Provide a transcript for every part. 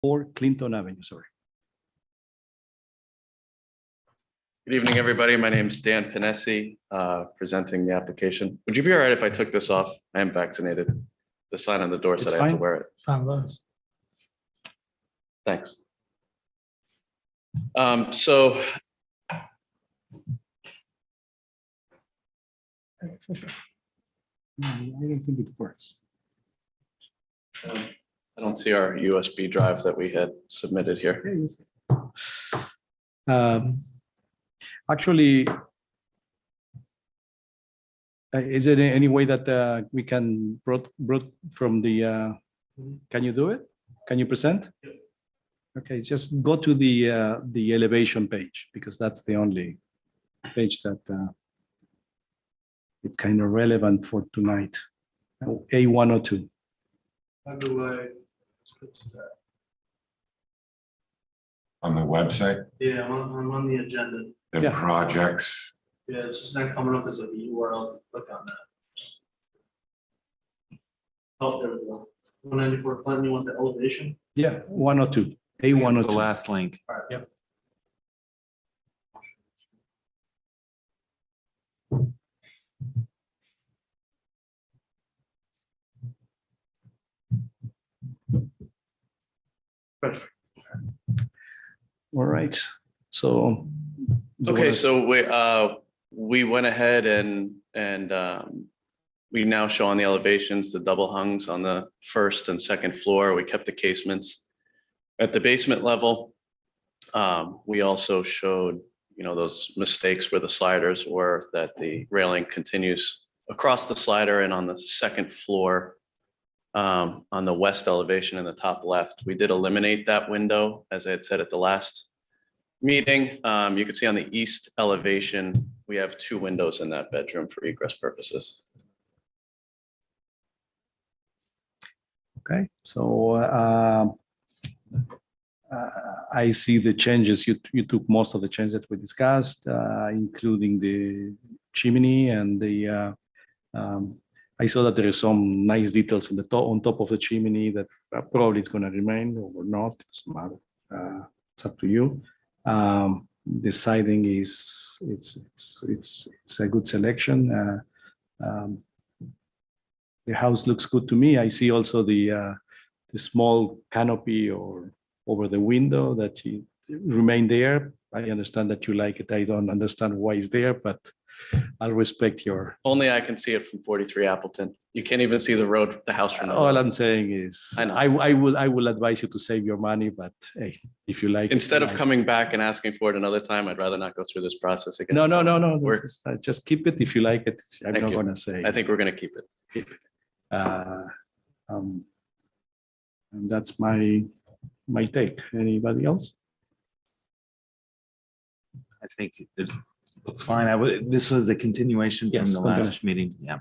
or Clinton Avenue, sorry. Good evening, everybody. My name is Dan Finessi, presenting the application. Would you be all right if I took this off? I am vaccinated. The sign on the door said It's I have to fine. wear it. Fine with us. Thanks. So No, I don't think it works. I don't see our USB drive that we had submitted here. Actually, is there any way that we can brought from the, can you do it? Can you present? Okay, just go to the elevation page, because that's the only page that it's kind of relevant for tonight. A102. How do I switch to that? On the website, Yeah, I'm on the agenda. and Yeah. projects, Yeah, it's just not coming up as a URL. Click on that. Oh, there we go. 194 Clinton, you want the elevation? Yeah, 102. The A102. last link. All right, yep. Perfect. All right, so. Okay, so we went ahead and we now show on the elevations the double hungs on the first and second floor. We kept the casements at the basement level. We also showed, those mistakes where the sliders were, that the railing continues across the slider and on the second floor. On the west elevation in the top left, we did eliminate that window, as I had said at the last meeting. You can see on the east elevation, we have 2 windows in that bedroom for egress purposes. Okay, so I see the changes. You took most of the changes that we discussed, including the chimney and the. I saw that there is some nice details on top of the chimney that probably is going to remain or not. It doesn't matter. It's up to you. The siding it's a good selection. The house looks good to me. I see also the small canopy or over the window that you remain there. I understand that you like it. I don't understand why it's there, but I'll respect your. Only I can see it from 43 Appleton. You can't even see the road, the house from the All road. I'm saying is, I know. I will advise you to save your money, but hey, if you like. Instead it, of like coming back and asking for it another time, I'd rather not go through this process again. No. We're- Just keep it if you like it. I'm Thank not you. gonna say. I think we're going to keep it. And that's my take. Anybody else? I think it looks fine. This was a continuation from Yes, the last meeting. Yeah.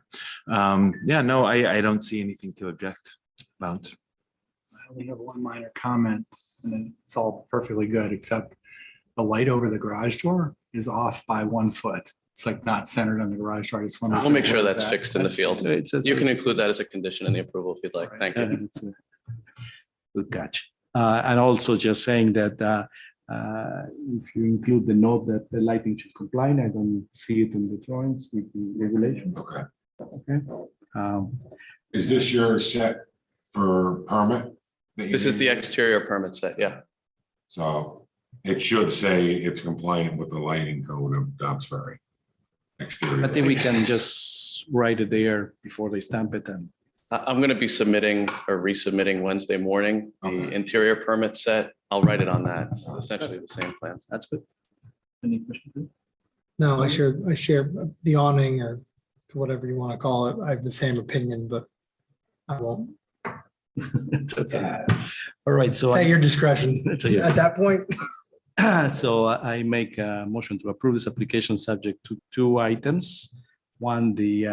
No, I don't see anything to object about. I only have one minor comment, and it's all perfectly good, except the light over the garage door is off by 1 foot. It's like not centered on the garage door. I just want to. We'll make sure that's fixed in the field. It's You can include that as a condition in the approval if you'd like. Thank you. It's a good catch. And also just saying that if you include the note that the lighting should comply, I don't see it in the drawings with the regulations. okay. Okay. Is this your set for permit? that you This is the need? exterior permit set, yeah. So it should say it's compliant with the lighting code of Dobbs Ferry. Exterior. I think we can just write it there before they stamp it and. I'm going to be submitting or resubmitting Wednesday morning, the Okay. interior permit set. I'll write it on that. It's essentially the same plans. That's good. Any questions? No, I share the awning or whatever you want to call it. I have the same opinion, but I won't. It's okay. All right, so. It's at your discretion. It's a- At that point, So I make a motion to approve this application subject to 2 items. One, the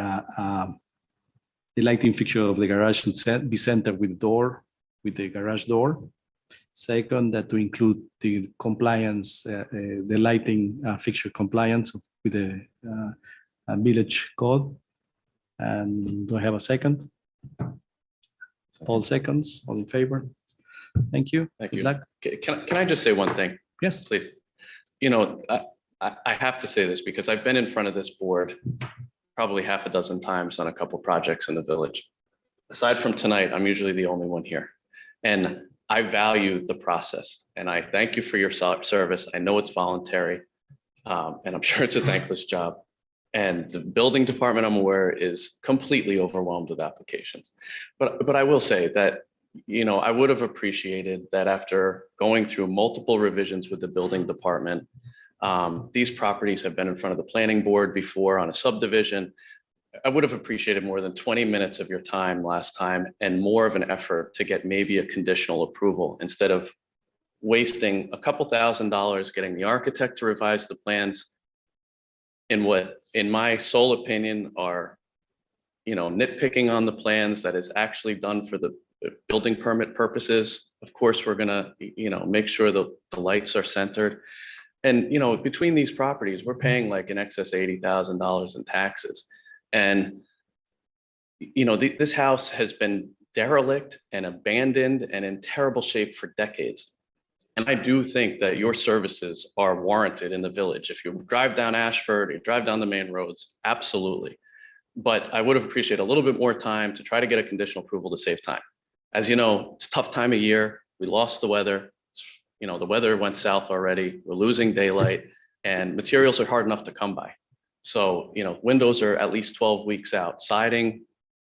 lighting fixture of the garage should be centered with the garage door. Second, that to include the compliance, the lighting fixture compliance with the village code. And do I have a second? All seconds, all in favor? Thank you. Thank Good you. luck. Can I just say one thing, Yes. please? You know, I have to say this because I've been in front of this board probably half a dozen times on a couple projects in the village. Aside from tonight, I'm usually the only one here. And I value the process and I thank you for your service. I know it's voluntary and I'm sure it's a thankless job. And the building department, I'm aware, is completely overwhelmed with applications. But I will say that, you know, I would have appreciated that after going through multiple revisions with the building department, these properties have been in front of the planning board before on a subdivision. I would have appreciated more than 20 minutes of your time last time and more of an effort to get maybe a conditional approval instead of wasting a couple $1,000 getting the architect to revise the plans in what, in my sole opinion, are, you know, nitpicking on the plans that is actually done for the building permit purposes. Of course, we're gonna, you know, make sure the lights are centered. And, you know, between these properties, we're paying like in excess of $80,000 in taxes. And, you know, this house has been derelict and abandoned and in terrible shape for decades. And I do think that your services are warranted in the village. If you drive down Ashford, you drive down the main roads, absolutely. But I would have appreciated a little bit more time to try to get a conditional approval to save time. As you know, it's a tough time of year. We lost the weather. You know, the weather went south already. We're losing daylight and materials are hard enough to come by. So, you know, windows are at least 12 weeks out. Siding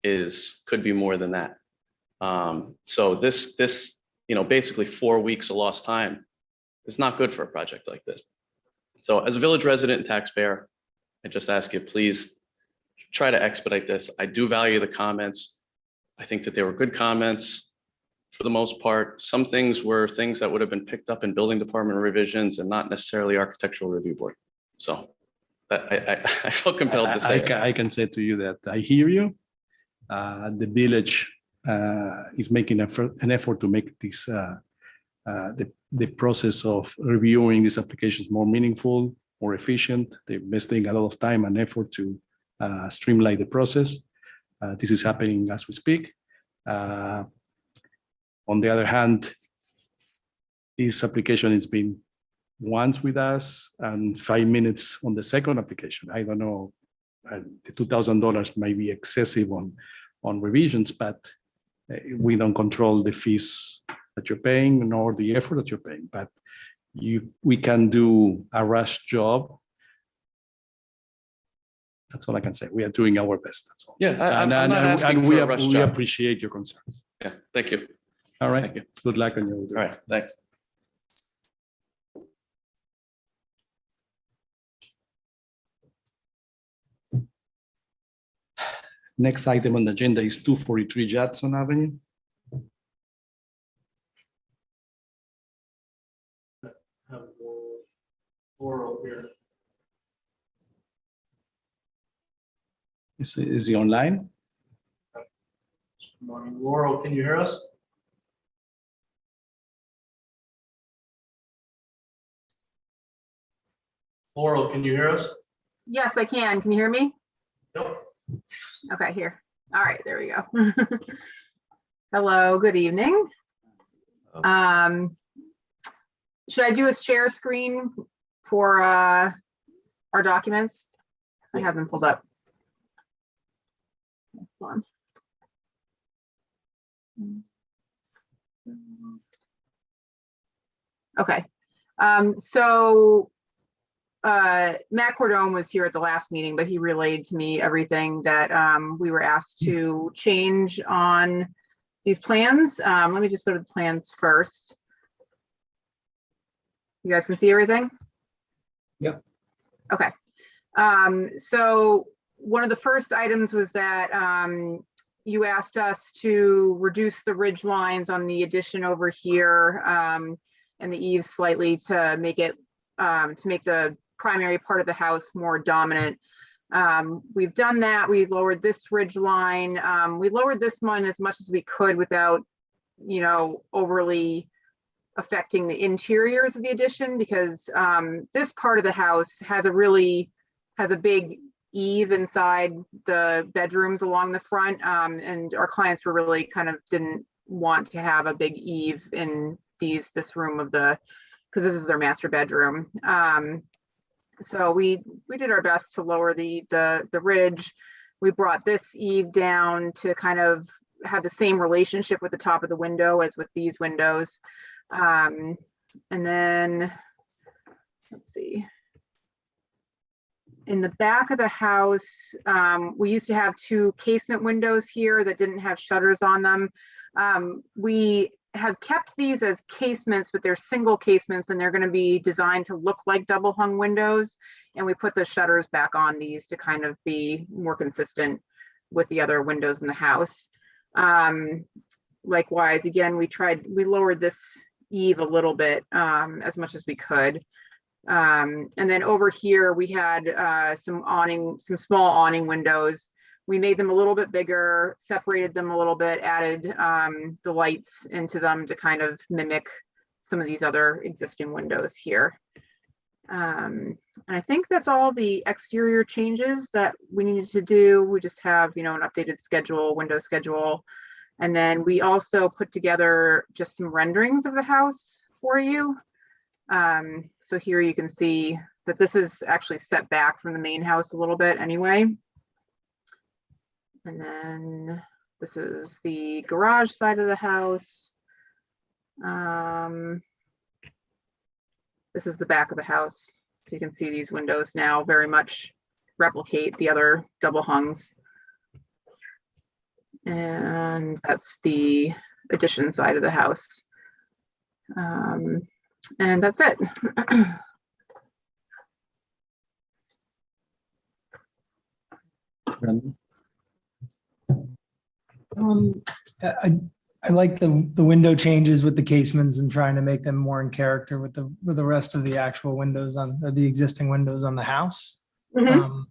could be more than that. So this, you know, basically 4 weeks of lost time is not good for a project like this. So as a village resident and taxpayer, I just ask you, please try to expedite this. I do value the comments. I think that they were good comments for the most part. Some things were things that would have been picked up in building department revisions and not necessarily architectural review board. So that I felt compelled to say. I can say to you that I hear you. The village is making an effort to make this the process of reviewing these applications more meaningful, more efficient. They're investing a lot of time and effort to streamline the process. This is happening as we speak. On the other hand, this application has been once with us and 5 minutes on the second application. I don't know, the $2,000 may be excessive on revisions, but we don't control the fees that you're paying nor the effort that you're paying. But we can do a rush job. That's all I can say. We are doing our best. That's all. Yeah, I'm not asking for a rush we job. appreciate your concerns. Yeah, thank you. All right. Thank you. Good luck on your. All right, thanks. Next item on the agenda is 243 Judson Avenue. Have Laurel here. Is he online? Good morning, Laurel, can you hear us? Laurel, can you hear us? Yes, I can. Can you hear me? Yep. Okay, here. All right, there we go. Hello, good evening. Should I do a share screen for our documents? I have them pulled up. Hold on. Okay, so Matt Cordone was here at the last meeting, but he relayed to me everything that we were asked to change on these plans. Let me just go to the plans first. You guys can see everything? Yep. Okay. So one of the first items was that you asked us to reduce the ridge lines on the addition over here and the eaves slightly to make it to make the primary part of the house more dominant. We've done that. We lowered this ridge line. We lowered this one as much as we could without, you know, overly affecting the interiors of the addition, because this part of the house has a big eave inside the bedrooms along the front, and our clients were really kind of didn't want to have a big eave in this room of because this is their master bedroom. So we did our best to lower the ridge. We brought this eave down to kind of have the same relationship with the top of the window as with these windows. And then, let's see. In the back of the house, we used to have 2 casement windows here that didn't have shutters on them. We have kept these as casements, but they're single casements and they're going to be designed to look like double hung windows. And we put the shutters back on these to kind of be more consistent with the other windows in the house. Likewise, again, we lowered this eave a little bit as much as we could. And then over here, we had some small awning windows. We made them a little bit bigger, separated them a little bit, added the lights into them to kind of mimic some of these other existing windows here. And I think that's all the exterior changes that we needed to do. We just have, an updated window schedule. And then we also put together just some renderings of the house for you. So here you can see that this is actually set back from the main house a little bit anyway. And then this is the garage side of the house. This is the back of the house. So you can see these windows now very much replicate the other double hungs. And that's the addition side of the house. And that's it. I like the window changes with the casements and trying to make them more in character with the rest of the actual windows the existing windows on the house. Mhm.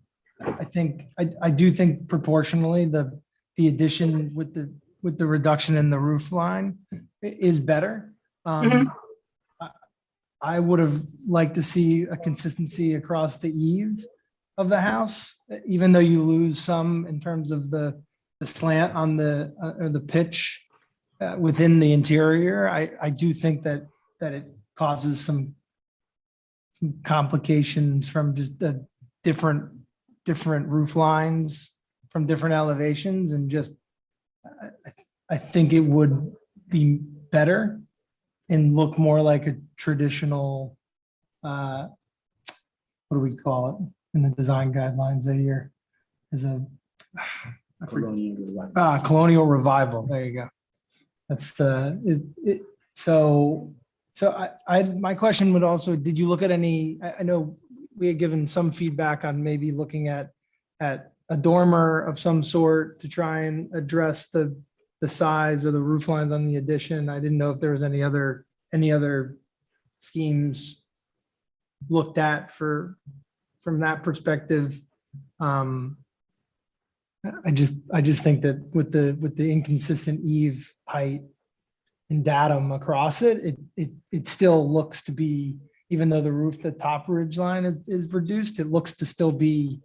I do think proportionally the addition with the reduction in the roof line is better. I would have liked to see a consistency across the eave of the house, even though you lose some in terms of the slant on or the pitch within the interior. I do think that it causes some complications from just the different roof lines from different elevations, and just I think it would be better and look more like a traditional, what do we call it in the design guidelines that is a colonial revival. There you go. That's so my question would also, did you look at any, I know we had given some feedback on maybe looking at a dormer of some sort to try and address the size or the roof lines on the addition. I didn't know if there was any other schemes looked at from that perspective. I just think that with the inconsistent eave height and datum across it still looks to be, even though the top ridge line is reduced, it looks to still be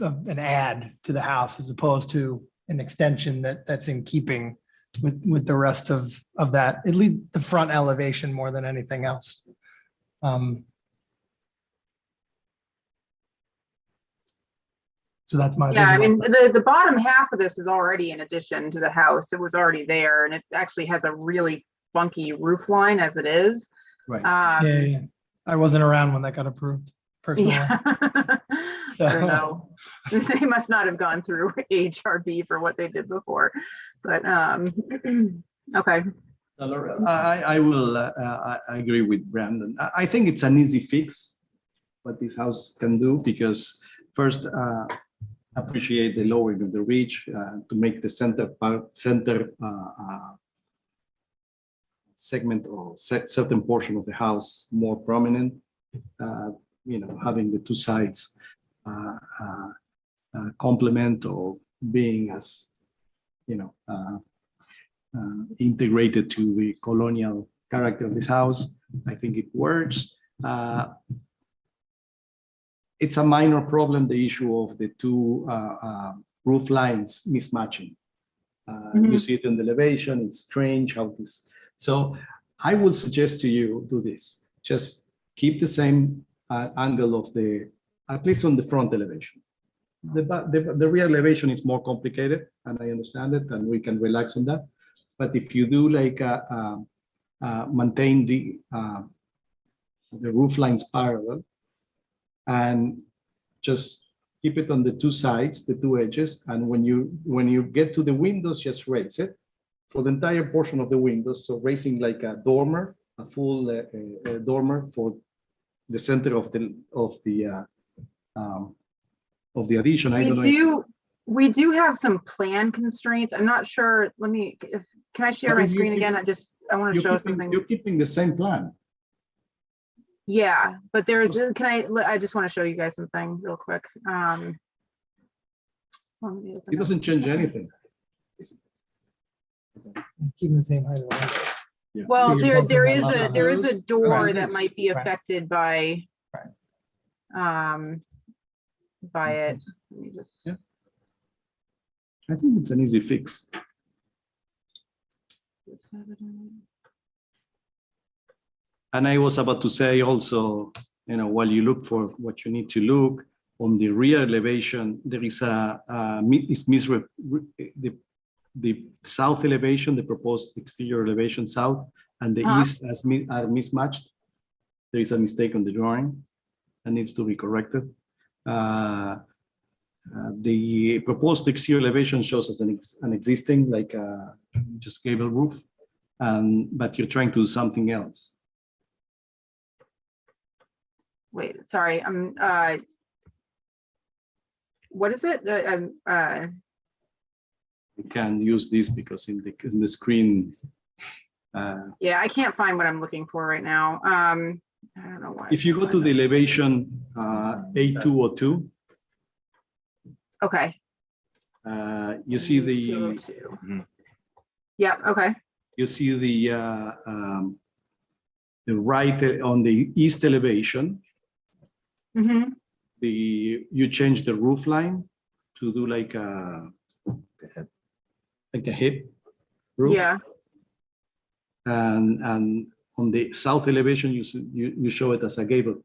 an add to the house as opposed to an extension that's in keeping with the rest of that, at least the front elevation more than anything else. So that's my. Yeah, I mean, the bottom half of this is already in addition to the house. It was already there, and it actually has a really funky roof line as it is. Right. Yeah. I wasn't around when that got approved personally. Yeah. So I don't know. They must not have gone through AHRB for what they did before, but okay. I will I agree with Brandon. I think it's an easy fix what this house can do, because first appreciate the lowering of the ridge to make the center segment or certain portion of the house more prominent. Having the two sides complement or being as integrated to the colonial character of this house. I think it works. It's a minor problem, the issue of the two roof lines mismatching. You see it in the elevation, it's strange how this. So I would suggest to you do this. Just keep the same angle of the, at least on the front elevation. The rear elevation is more complicated, and I understand it, and we can relax on that. But if you do like maintain the roof lines parallel, and just keep it on the two sides, the two edges, and when you get to the windows, just raise it for the entire portion of the windows. So raising like a dormer, a full dormer for the center of the addition. I don't know. We do have some plan constraints. I'm not sure. Can I share But my is you screen keep- again? I want to show something. You're keeping the same plan. Yeah, but there's, I just want to show you guys something real quick. It doesn't change anything. Keeping the same height of the windows. Yeah. Well, You're there talking is about there is a those? door Right. that might be Right. affected by Right. by it. Let me just. Yeah. I think it's an easy fix. And I was about to say also, while you look for what you need to look on the rear elevation, there is the south elevation, the proposed exterior elevation south, and the east are mismatched. There is a mistake on the drawing that needs to be corrected. The proposed exterior elevation shows as an existing, like just gable roof, but you're trying to do something else. Wait, sorry. What is it? You can use this because in the screen. Yeah, I can't find what I'm looking for right now. I don't know why. If you go to the elevation A202, Okay. you see the. 202. Yeah. Okay. You see the right on the east elevation. Mm-hmm. You change the roof line to do like a hip roof. Yeah. And on the south elevation, you show it as a gable roof.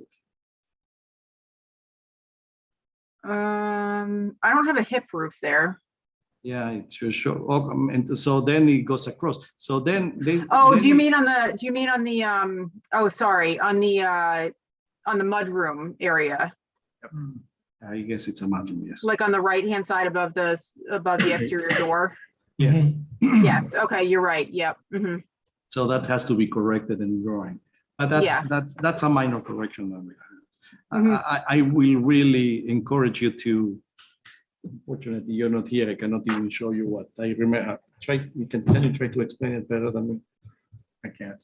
I don't have a hip roof there. Yeah, it should show. And so then it goes across. So then Oh, do you mean on the? Oh, sorry, on the mudroom area, I guess it's a mountain, yes. like on the right-hand side above the exterior door. Yes. Yes. Okay, you're right. Yep. Mm-hmm. So that has to be corrected in drawing. But that's a minor correction. I will really encourage you to. Unfortunately, you're not here. I cannot even show you what I remember. Can you try to explain it better than me? I can't.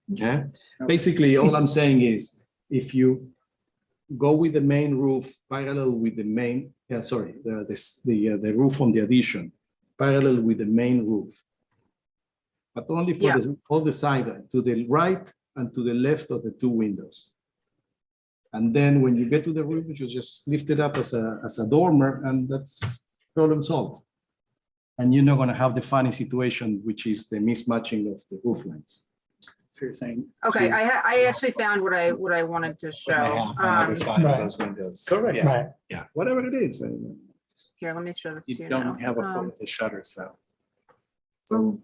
Yeah. Basically, all I'm saying is, if you go with the main roof parallel with the main, the roof on the addition parallel with the main roof, but only for all the side to the right and to the left of the two windows. And then when you get to the roof, you just lift it up as a dormer, and that's problem solved. And you're not going to have the funny situation, which is the mismatching of the roof lines. So you're saying. Okay, I actually found what I wanted to show. On either side Right. of those windows. Correct. Yeah. Right. Whatever it is. Here, let me show this to You you don't now. have a foot with the shutter, so. So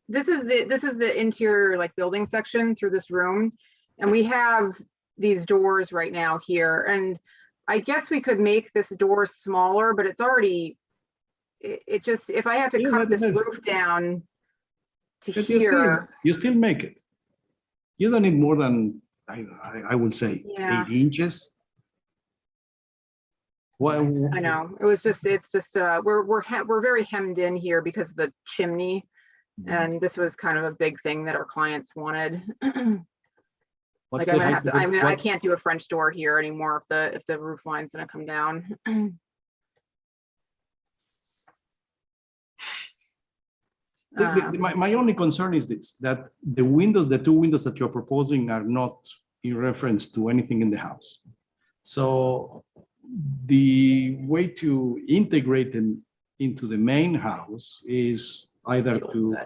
this is the interior like building section through this room, and we have these doors right now here, and I guess we could make this door smaller, but it's already it just, if I have to cut this roof down to here. You still make it. You don't need more than I would say 8 inches. Well, I know, it's just we're very hemmed in here because of the chimney, and this was kind of a big thing that our clients wanted. Like I can't do a French door here anymore if the roof line's gonna come down. My only concern is this, that the two windows that you're proposing are not in reference to anything in the house. So the way to integrate them into the main house is either to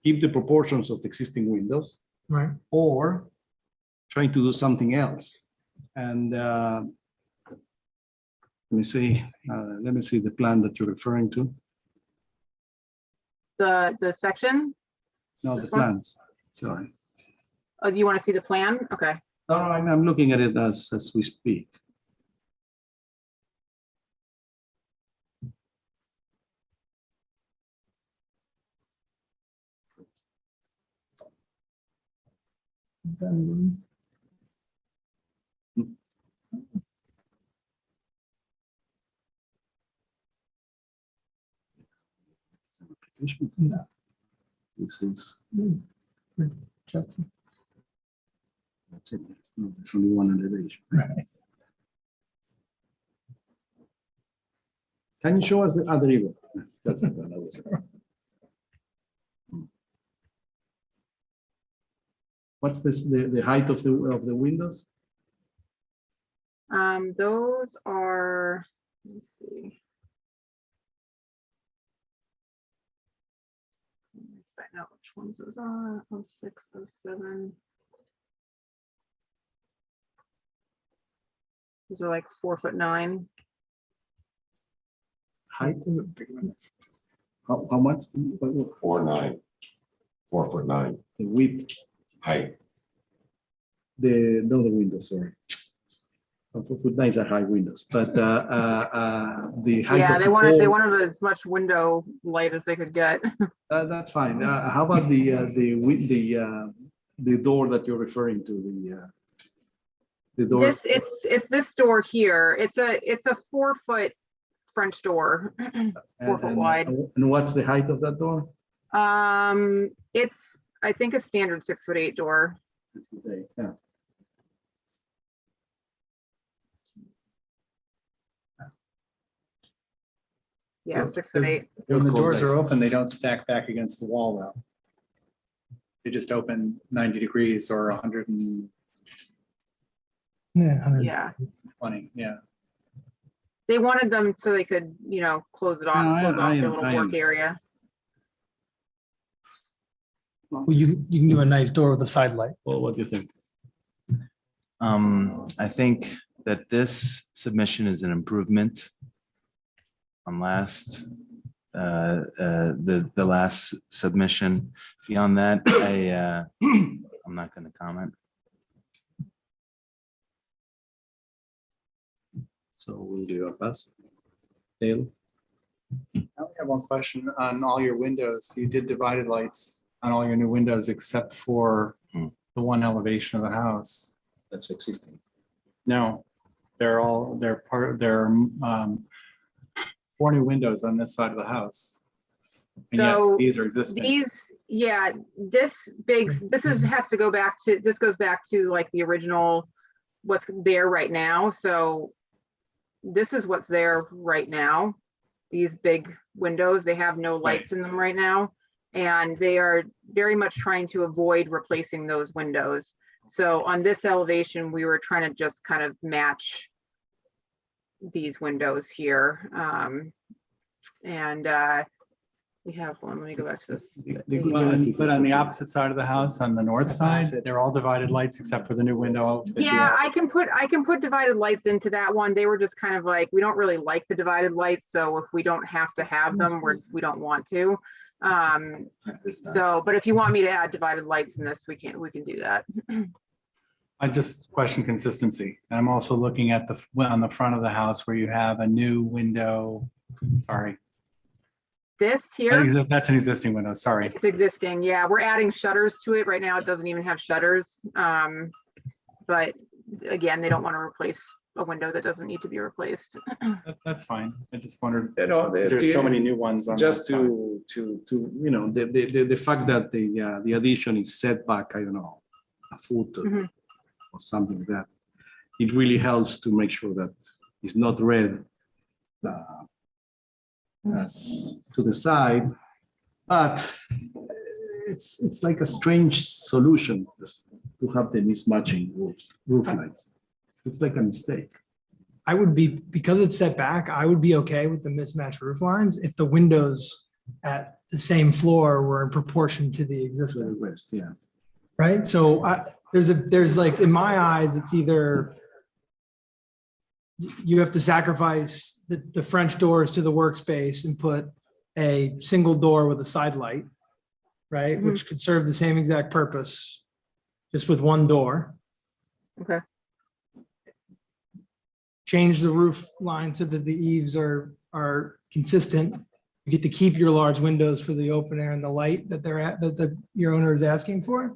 keep the proportions of the existing windows Right. or trying to do something else. And let me see the plan that you're referring to. The section? No, the This one? plans. Sorry. Oh, you want to see the plan? Okay. No, I'm looking at it as we speak. No. This is, Judson. that's it. There's only one elevation. Right. Can you show us the other river? That's the one I was. What's this, the height of the windows? Those are, let's see. Find out which ones those are. 06, 07. These are like 4'9". Height? How much? 4'9", 4'9" The width, height. the windows, sorry. 4'9" are high windows, but the height. Yeah, of they the wanted pole, as much window light as they could get. that's fine. How about the door that you're referring to? The door. It's this door here. It's a 4-foot French door, 4 foot wide. And what's the height of that door? It's, I think, a standard 6'8" door. Yeah. Yeah, 6'8". When the doors are open, they don't stack back against the wall though. They just open 90 degrees or 120, Yeah. Yeah. They wanted them so they could, close it off, No, close off their little I work understand. area. Well, you can do a nice door with a side light. Well, what do you think? I think that this submission is an improvement on the last submission. Beyond that, I'm not going to comment. So we'll do a pass. Dale? I only have one question on all your windows. You did divided lights on all your new windows except for the one elevation of the house. That's existing. No, they're 4 new windows on this side of the house. And yet So these are existing. this goes back to like the original, what's there right now. So this is what's there right now. These big windows, they have no lights in them right now. And they are very much trying to avoid replacing those windows. So on this elevation, we were trying to just kind of match these windows here. We have one, let me go back to this. But on the opposite side of the house, on the north side, they're all divided lights except for the new window. that you Yeah, have. I can put divided lights into that one. They were just kind of like, we don't really like the divided lights. So if we don't have to have them, we don't want to. So, but if you want me to add divided lights in this, we can do that. I just question consistency. And I'm also looking at on the front of the house where you have a new window. Sorry. This here, That's an existing window. Sorry. it's existing. Yeah, we're adding shutters to it. Right now, it doesn't even have shutters. But again, they don't want to replace a window that doesn't need to be replaced. That's fine. I just wondered, There's there's so many new ones on Just that side. the fact that the addition is set back, I don't know, a foot or something like that. It really helps to make sure that it's not read as to the side, but it's like a strange solution to have the mismatching roof lines. It's like a mistake. I would be, because it's set back, I would be okay with the mismatched roof lines if the windows at the same floor were in proportion to the To the existing, west, yeah. right? So there's like, in my eyes, it's either you have to sacrifice the French doors to the workspace and put a single door with a side light, right? Which could serve the same exact purpose, just with one door. Okay. Change the roof line so that the eaves are consistent. You get to keep your large windows for the open air and the light that your owner is asking for,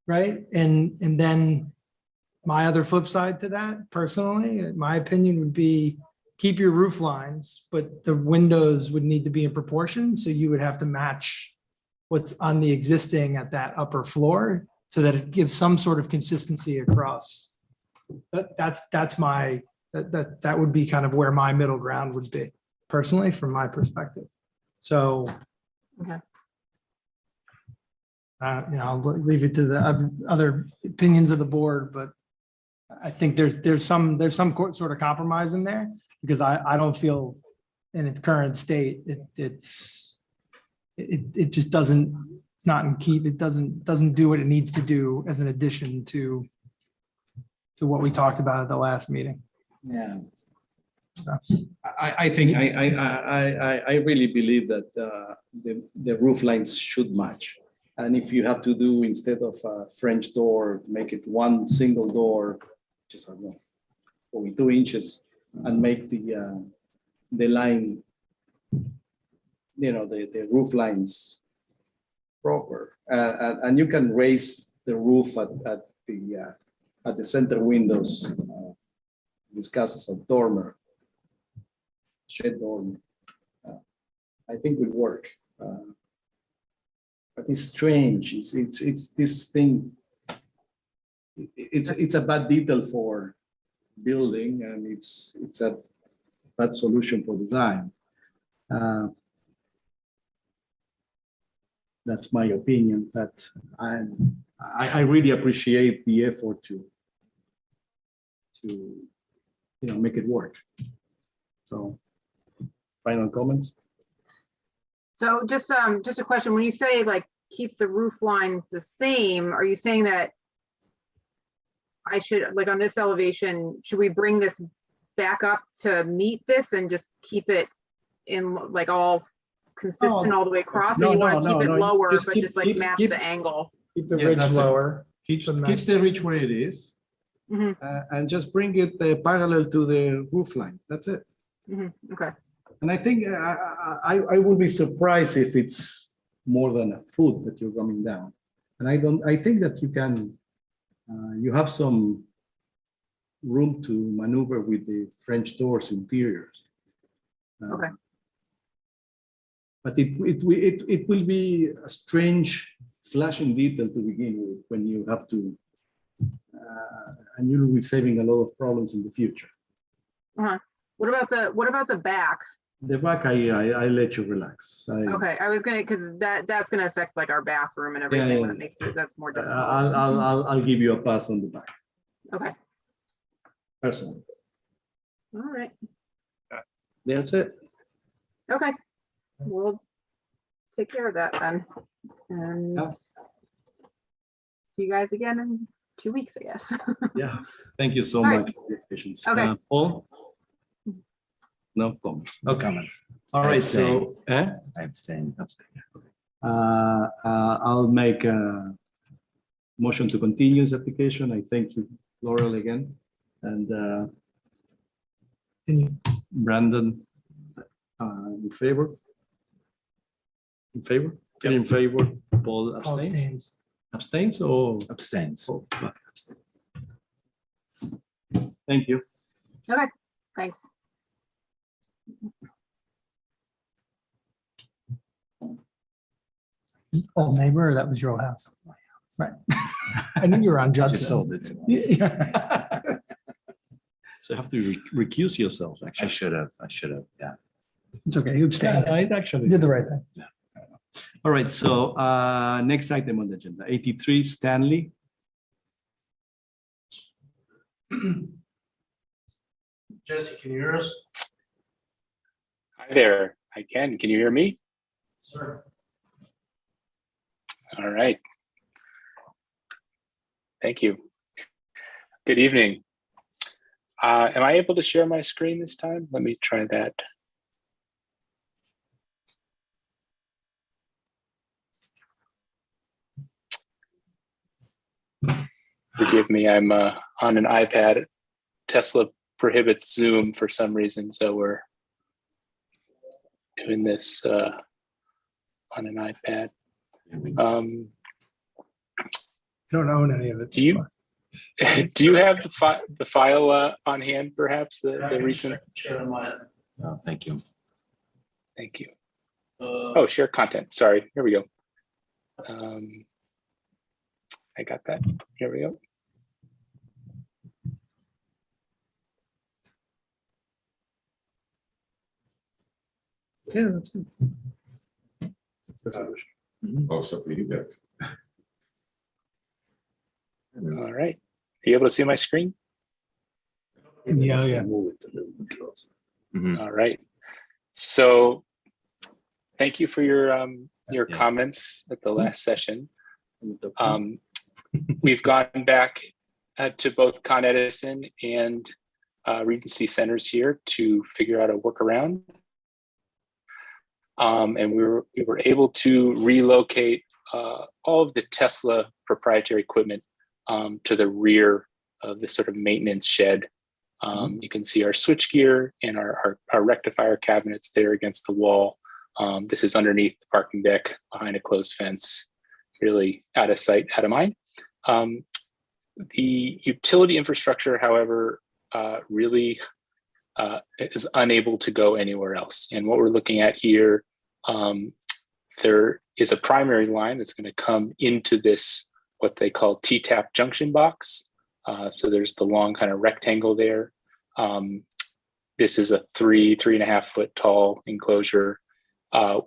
right? And then my other flip side to that, personally, my opinion would be keep your roof lines, but the windows would need to be in proportion. So you would have to match what's on the existing at that upper floor so that it gives some sort of consistency across. That would be kind of where my middle ground would be, personally, from my perspective. So, Okay. I'll leave it to the other opinions of the board, but I think there's some sort of compromise in there, because I don't feel in its current state, it just doesn't, it's not in keep, it doesn't do what it needs to do as an addition to what we talked about at the last meeting. Yeah. I think I really believe that the roof lines should match. And if you have to do, instead of a French door, make it one single door, just, I don't know, 42 inches, and make the line, the roof lines proper. And you can raise the roof at the center windows, discuss as a dormer, shed dormer. I think will work. But it's strange. It's this thing. It's a bad detail for building, and it's a bad solution for design. That's my opinion. But I really appreciate the effort to make it work. So, final comments. So just a question, when you say like keep the roof lines the same, are you saying that I should, like on this elevation, should we bring this back up to meet this and just keep it in like all consistent all the way across? Or you want to keep it lower, but just like match the angle? Keep the ridge lower. Keep the ridge where it is, and just bring it parallel to the roof line. That's it. Okay. And I think I would be surprised if it's more than a foot that you're coming down. And I think that you can, you have some room to maneuver with the French doors interiors. Okay. But it will be a strange flashing detail to begin with when you have to, and you'll be saving a lot of problems in the future. What about the back? The back, I let you relax. Okay, I was gonna, because that's gonna affect like our bathroom and everything. That makes it, that's more difficult. I'll give you a pass on the back. Okay. Personally. All right. That's it. Okay. We'll take care of that then. And see you guys again in 2 weeks, I guess. Yeah. Thank you so All right. much for your patience. Okay. Paul? No comments. No Okay. comment. All right. So, I abstain. I'll make a motion to continue this application. I thank you, Laurel, again, and Brandon. In favor? In favor? Yep. In favor. Paul All abstains. abstains. Abstains or? Abstains. Oh, abstains. Thank you. Okay, thanks. Old neighbor, or that was your old house? Right. I knew you were on Just Judson. sold it to me. So you have to recuse yourself, I actually. should have, yeah. It's okay, you abstained. Yeah, it actually. Did the right thing. All right, so next item on the agenda, 83 Stanley. Jesse, can you hear us? Hi there. I can. Can you hear me? Sir. All right. Thank you. Good evening. Am I able to share my screen this time? Let me try that. Forgive me, I'm on an iPad. Tesla prohibits Zoom for some reason, so we're doing this on an iPad. Don't own any of it. Do you do you have the file on hand, perhaps the recent? Share mine. Oh, thank you. Thank you. Uh, Oh, share content. Sorry. Here we go. I got that. Here we go. Yeah, that's good. Also for you guys. All right. Are you able to see my screen? Yeah, yeah. Move it a little bit closer. Mhm. All right. So thank you for your Yeah. comments at the last session. We've gone back to both Con Edison and Regency Centers here to figure out a workaround. And we were able to relocate all of the Tesla proprietary equipment to the rear of this sort of maintenance shed. You can see our switchgear and our rectifier cabinets there against the wall. This is underneath the parking deck behind a closed fence, really out of sight, out of mind. The utility infrastructure, however, really is unable to go anywhere else. And what we're looking at here, there is a primary line that's going to come into this, what they call T-tap junction box. So there's the long kind of rectangle there. This is a 3.5 foot tall enclosure.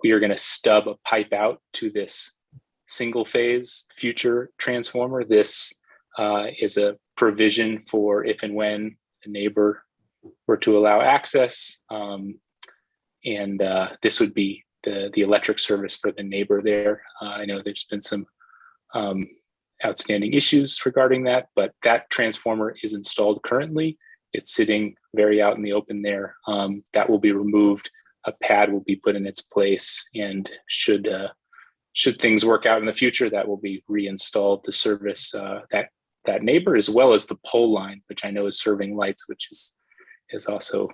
We are going to stub a pipe out to this single phase future transformer. This is a provision for if and when the neighbor were to allow access. And this would be the electric service for the neighbor there. I know there's been some outstanding issues regarding that, but that transformer is installed currently. It's sitting very out in the open there. That will be removed. A pad will be put in its place, and should things work out in the future, that will be reinstalled to service that neighbor, as well as the pole line, which I know is serving lights, which is also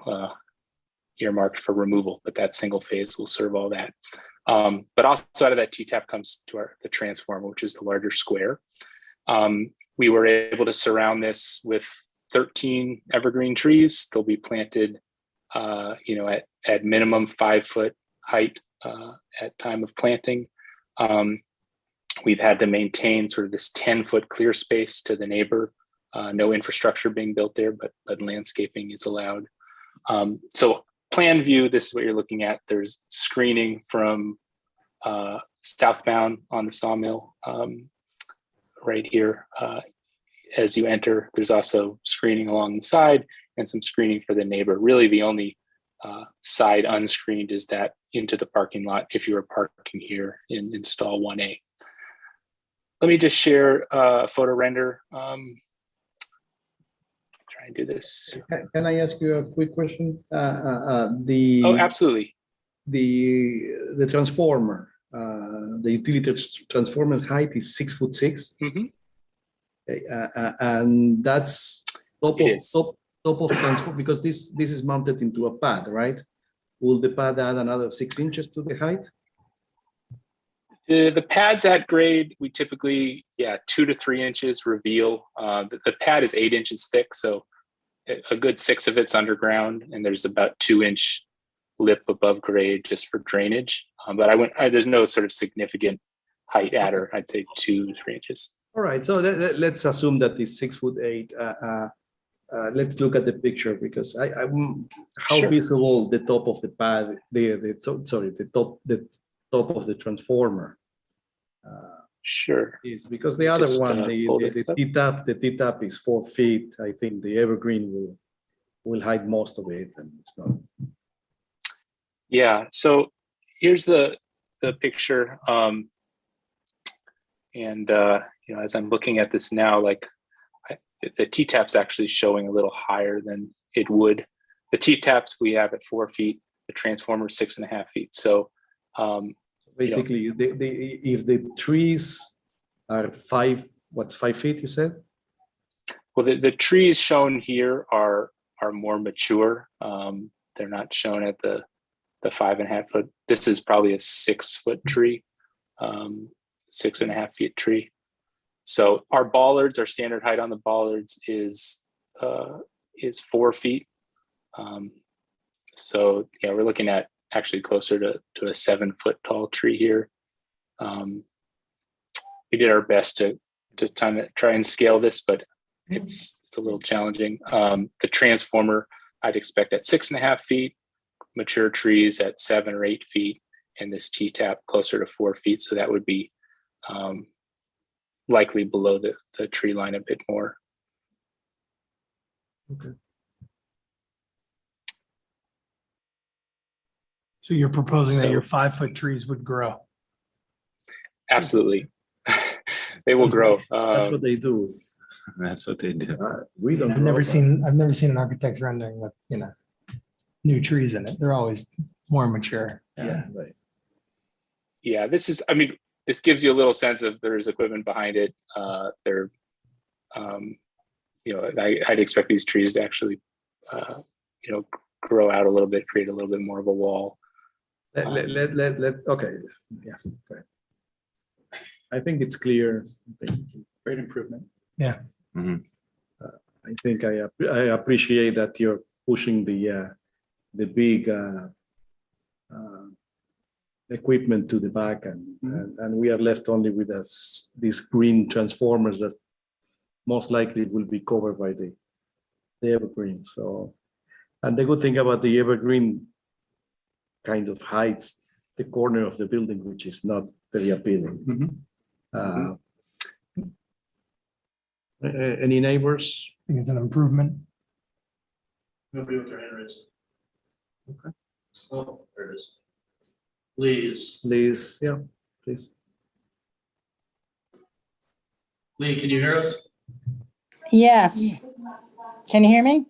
earmarked for removal. But that single phase will serve all that. But also out of that T-tap comes to the transformer, which is the larger square. We were able to surround this with 13 evergreen trees. They'll be planted, at minimum 5 foot height at time of planting. We've had to maintain sort of this 10-foot clear space to the neighbor. No infrastructure being built there, but landscaping is allowed. So plan view, this is what you're looking at. There's screening from southbound on the sawmill right here. As you enter, there's also screening along the side and some screening for the neighbor. Really the only side unscreened is that into the parking lot if you were parking here in stall 1A. Let me just share a photo render. Try and do this. Can I ask you a quick question? Oh, absolutely. The transformer, the utility transformer's height is 6'6". Mhm. Okay, and that's top of transformer, because this is mounted into a pad, right? Will the pad add another 6 inches to the height? The pads at grade, we typically, 2 to 3 inches reveal. The pad is 8 inches thick, so a good 6 of it's underground, and there's about 2-inch lip above grade just for drainage. But there's no sort of significant height adder. I'd say 2 to 3 inches. All right, so let's assume that it's 6'8". Let's look at the picture, because how Sure. visible the top of the pad, the top of the transformer Sure. is, because the other Just, one, pull this up. the T-tap is 4 feet. I think the evergreen will hide most of it, and it's not. Yeah, so here's the picture. As I'm looking at this now, like the T-tap's actually showing a little higher than it would. The T-taps we have at 4 feet, the transformer 6.5 feet. So Basically, if the trees are 5 feet, you said? well, the trees shown here are more mature. They're not shown at the 5.5 foot. This is probably a 6 foot tree, 6.5 feet tree. So our bollards, our standard height on the bollards is 4 feet. So yeah, we're looking at actually closer to a 7 foot tall tree here. We did our best to try and scale this, but it's a little challenging. The transformer I'd expect at 6.5 feet, mature trees at 7 or 8 feet, and this T-tap closer to 4 feet. So that would be likely below the tree line a bit more. Okay. So you're proposing that So- your 5 foot trees would grow? Absolutely. They will grow. That's what they do. That's what they do. We don't. I've never grow seen an architect's rendering with, new trees in it. They're always more mature. that. Yeah, right. Yeah, this gives you a little sense of there's equipment behind it. I'd expect these trees to actually, grow out a little bit, create a little bit more of a wall. Okay, yeah. Okay. I think it's clear. Great improvement. Mhm. I think I appreciate that you're pushing the big equipment to the back, and we are left only with these green transformers that most likely will be covered by the evergreen. So, and the good thing about the evergreen kind of hides the corner of the building, which is not very appealing. Any neighbors? I think it's an improvement. Nobody with their hand raised. Okay. Oh, there it is. Please, Please, yeah, please. Lee, can you hear us? Yes. Can you hear me?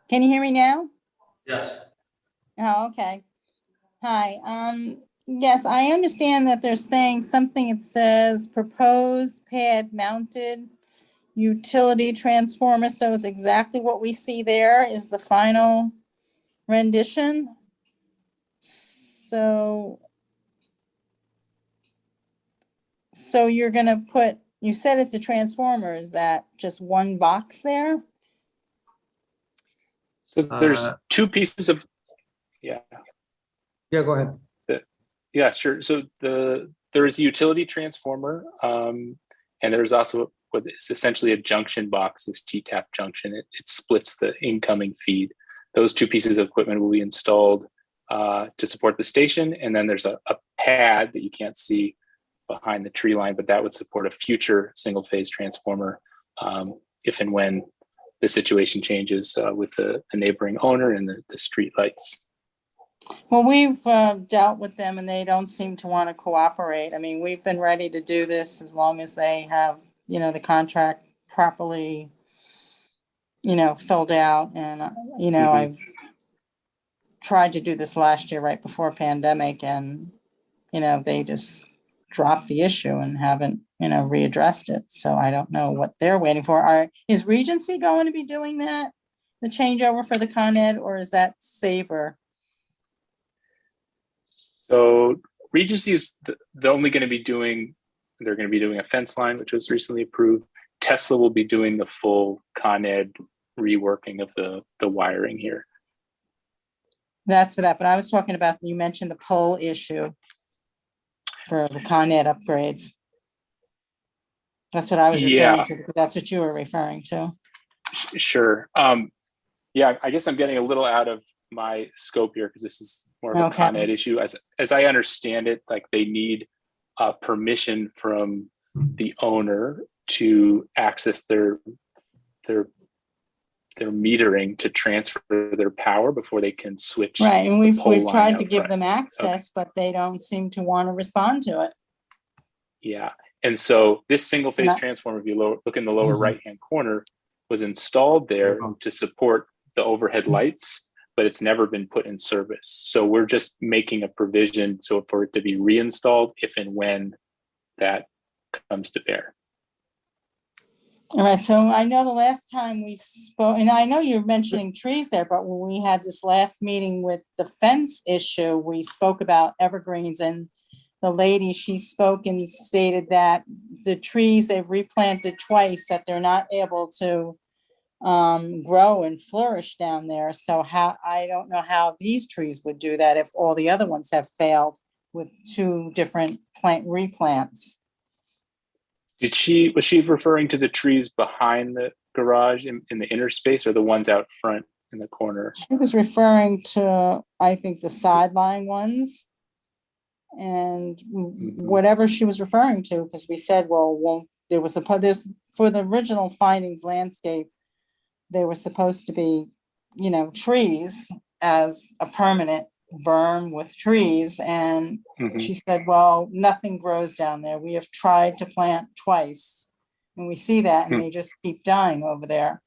Can you hear me now? Yes. Oh, okay. Hi. Yes, I understand that they're saying something. It says proposed pad mounted utility transformer. So it's exactly what we see there is the final rendition. So you're gonna put, you said it's a transformer. Is that just one box there? So there's two pieces of, yeah. Yeah, go ahead. Yeah, sure. So there is a utility transformer, and there's also what is essentially a junction box, this T-tap junction. It splits the incoming feed. Those two pieces of equipment will be installed to support the station. And then there's a pad that you can't see behind the tree line, but that would support a future single phase transformer if and when the situation changes with the neighboring owner and the street lights. Well, we've dealt with them and they don't seem to want to cooperate. I mean, we've been ready to do this as long as they have, the contract properly, filled out. And, I've tried to do this last year right before pandemic and, they just dropped the issue and haven't, readdressed it. So I don't know what they're waiting for. Is Regency going to be doing that? The changeover for the Con Ed, or is that Sabre? So Regency is they're going to be doing a fence line, which was recently approved. Tesla will be doing the full Con Ed reworking of the wiring here. That's for that, but I was talking about, you mentioned the pole issue for the Con Ed upgrades. That's what I was referring to, because that's what you were referring to. Sure. Yeah, I guess I'm getting a little out of my scope here because this is more of a Con Ed issue. As I understand it, like they need permission from the owner to access their metering to transfer their power before they can switch. Right, and the we've pole line tried to out give front. them access, but they don't seem to want to respond to it. Yeah, and so this single phase Yeah. transformer, if you look in the lower right-hand corner, was installed there to support the overhead lights, but it's never been put in service. So we're just making a provision so for it to be reinstalled if and when that comes to bear. All right, so I know the last time we spoke, and I know you're mentioning trees there, but when we had this last meeting with the fence issue, we spoke about evergreens, and the lady, she spoke and stated that the trees they've replanted twice, that they're not able to grow and flourish down there. So I don't know how these trees would do that if all the other ones have failed with 2 different replants. Was she referring to the trees behind the garage in the inner space, or the ones out front in the corner? She was referring to, I think, the sideline ones. And whatever she was referring to, because we said, well, there was for the original findings landscape, they were supposed to be, trees as a permanent berm with trees. And she said, well, nothing grows down there. We have tried to plant twice. And we see that, and they just keep dying over there.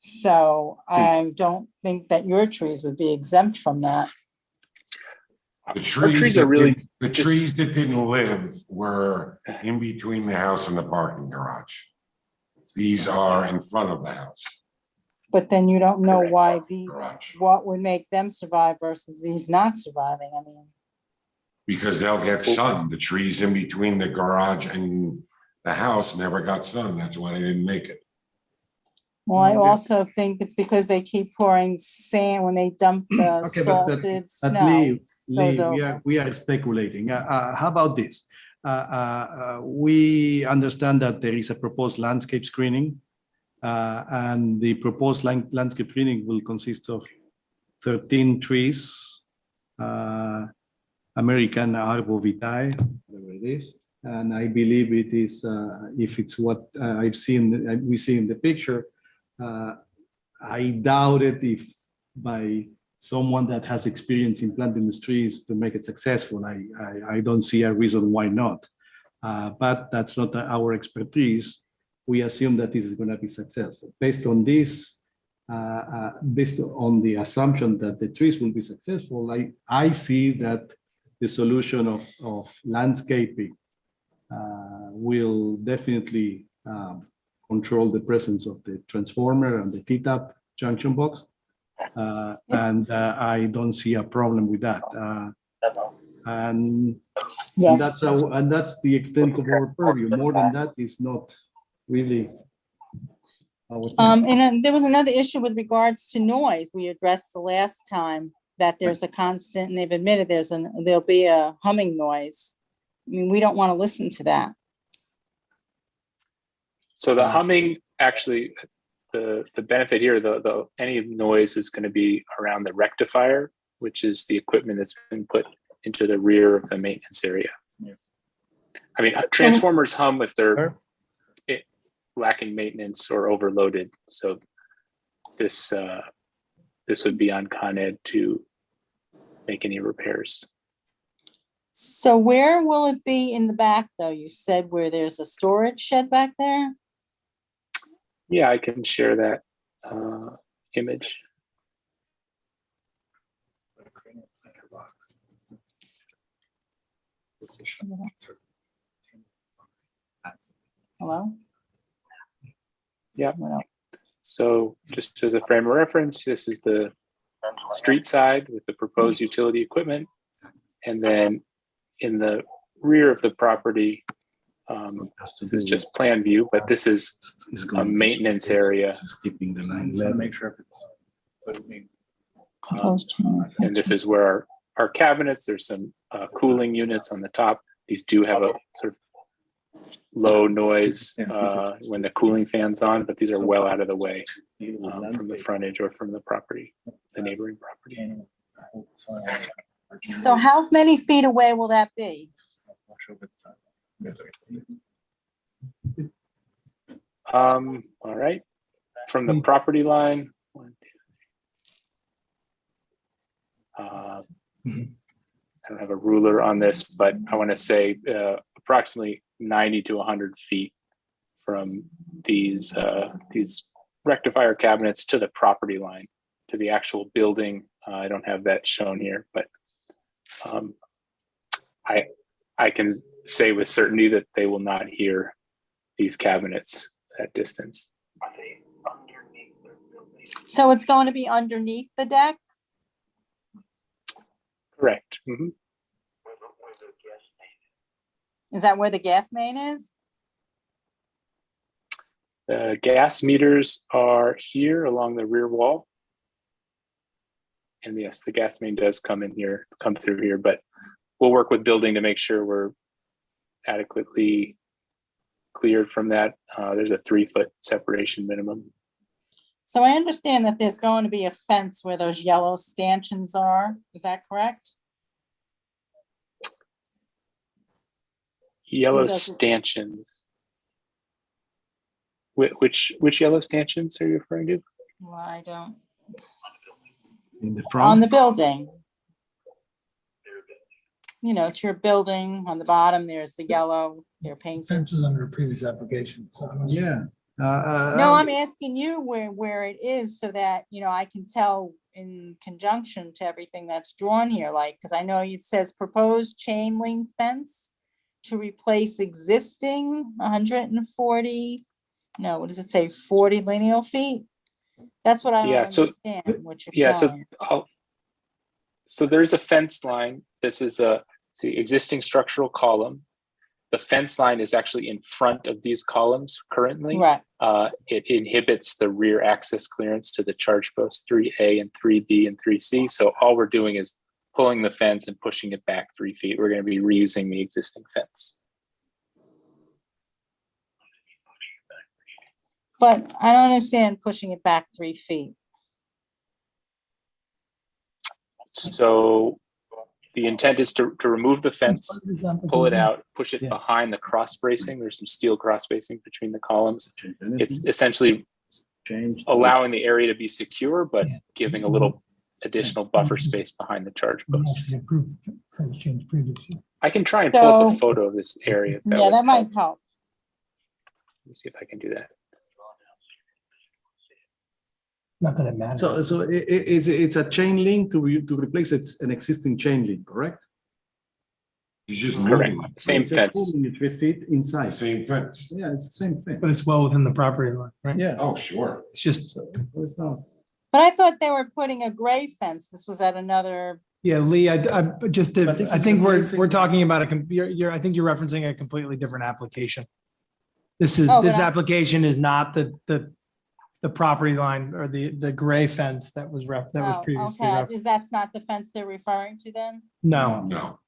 So I don't think that your trees would be exempt from that. The trees are really the trees that didn't live were in between the house and the parking garage. These are in front of the house. But then you don't know why Garage. what would make them survive versus these not surviving. I mean, Because they'll get sun. The trees in between the garage and the house never got sun. That's why they didn't make it. well, I also think it's because they keep pouring sand when they dump the Okay, salted but snow. Lee, goes we are speculating. How about this? We understand that there is a proposed landscape screening, and the proposed landscape screening will consist of 13 trees, American Arbovitae, whatever it is. And I believe it is, if it's what we see in the picture, I doubt it if by someone that has experience in planting these trees to make it successful. I don't see a reason why not. But that's not our expertise. We assume that this is going to be successful. Based on this, based on the assumption that the trees will be successful, I see that the solution of landscaping will definitely control the presence of the transformer and the T-tap junction box. And I don't see a problem with that. And Yes. that's the extent of our purview. More than that is not really our thing. And then there was another issue with regards to noise. We addressed the last time that there's a constant, and they've admitted there'll be a humming noise. I mean, we don't want to listen to that. So the humming, actually, the benefit here, any noise is going to be around the rectifier, which is the equipment that's been put into the rear of the maintenance area. I mean, transformers hum if they're lacking maintenance or overloaded. So this would be on Con Ed to make any repairs. So where will it be in the back, though? You said where there's a storage shed back there? Yeah, I can share that image. Hello? Yeah. So just as a frame of reference, this is the street side with the proposed utility equipment. And then in the rear of the property, this is just plan view, but this is a maintenance area. Keeping the line Let level. me make sure it's. And this is where our cabinets, there's some cooling units on the top. These do have a sort of low noise when the cooling fan's on, but these are well out of the way from the frontage or from the property, the neighboring property. So how many feet away will that be? All right, from the property line. I don't have a ruler on this, but I want to say approximately 90 to 100 feet from these rectifier cabinets to the property line, to the actual building. I don't have that shown here, but I can say with certainty that they will not hear these cabinets at distance. So it's going to be underneath the deck? Correct. Mhm. Is that where the gas main is? The gas meters are here along the rear wall. And yes, the gas main does come through here, but we'll work with building to make sure we're adequately cleared from that. There's a 3-foot separation minimum. So I understand that there's going to be a fence where those yellow stanchions are. Is that correct? Yellow It doesn't- stanchions. Which yellow stanchions are you referring to? Well, I don't. In the On front, the building. You know, it's your building. On the bottom, there's the yellow, they're painted. Fence was under a previous application. So I don't know. Yeah. No, I'm asking you where it is so that, you know, I can tell in conjunction to everything that's drawn here, like, because I know it says proposed chain link fence to replace existing 140, no, what does it say, 40 lineal feet? That's what I don't Yeah, so- understand, what you're Yeah, showing. so there's a fence line. This is the existing structural column. The fence line is actually in front of these columns currently. Right, It inhibits the rear access clearance to the charge posts 3A and 3B and 3C. So all we're doing is pulling the fence and pushing it back 3 feet. We're going to be reusing the existing fence. but I don't understand pushing it back 3 feet. So the intent is to remove the fence, pull it out, push it Yeah. behind the cross bracing. There's some steel cross bracing between the columns. It's essentially Changed. allowing the area to be secure, but Yeah. giving a little additional buffer space behind the charge posts. I can try and pull up a So- photo of this area. if Yeah, would that might help. help. Let me see if I can do that. Not that it matters. So it's a chain link to replace an existing chain link, correct? He's just Correct. moving it. Same It's just fence. moving it 3 feet The inside. same fence. Yeah, it's the same thing. But it's well within the property line, right? Yeah. Oh, sure. It's just, So it's not. But I thought they were putting a gray fence. This was at another, yeah, Lee, I just did, But this I is think replacing- we're talking about I think you're referencing a completely different application. This is, Oh, but this I- application is not the property line or the gray fence that was oh, previously okay, referenced. that's not the fence they're referring to then? No, No.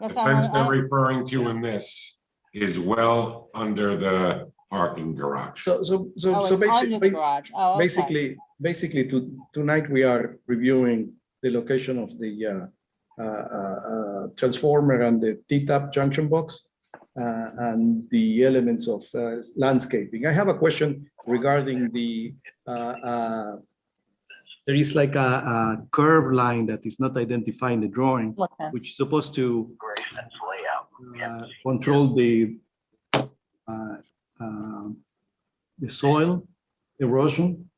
The That's not, fence they're referring to in this is well under the parking garage. oh, it's under the garage. Oh, okay. Basically, tonight we are reviewing the location of the transformer and the T-tap junction box and the elements of landscaping. I have a question regarding the, there is like a curve line that is not identified in the drawing, What fence? which is supposed to control the soil erosion.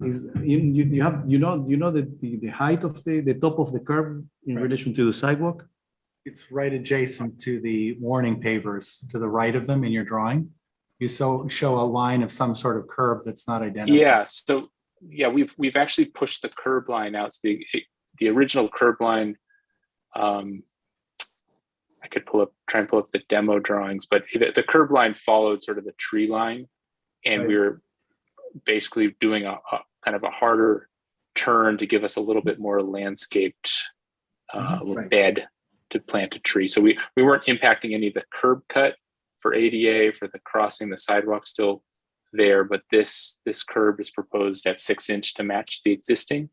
Is you know the height of the top of the curve in Right. relation to the sidewalk? it's right adjacent to the warning pavers to the right of them in your drawing. You show a line of some sort of curb that's not identified. Yeah, so yeah, we've actually pushed the curb line out. So the original curb line, I could try and pull up the demo drawings, but the curb line followed sort of the tree line, and Right. we were basically doing a kind of a harder turn to give us a little bit more landscaped Right. bed to plant a tree. So we weren't impacting any of the curb cut for ADA, for the crossing, the sidewalk still there, but this curb is proposed at 6-inch to match the existing.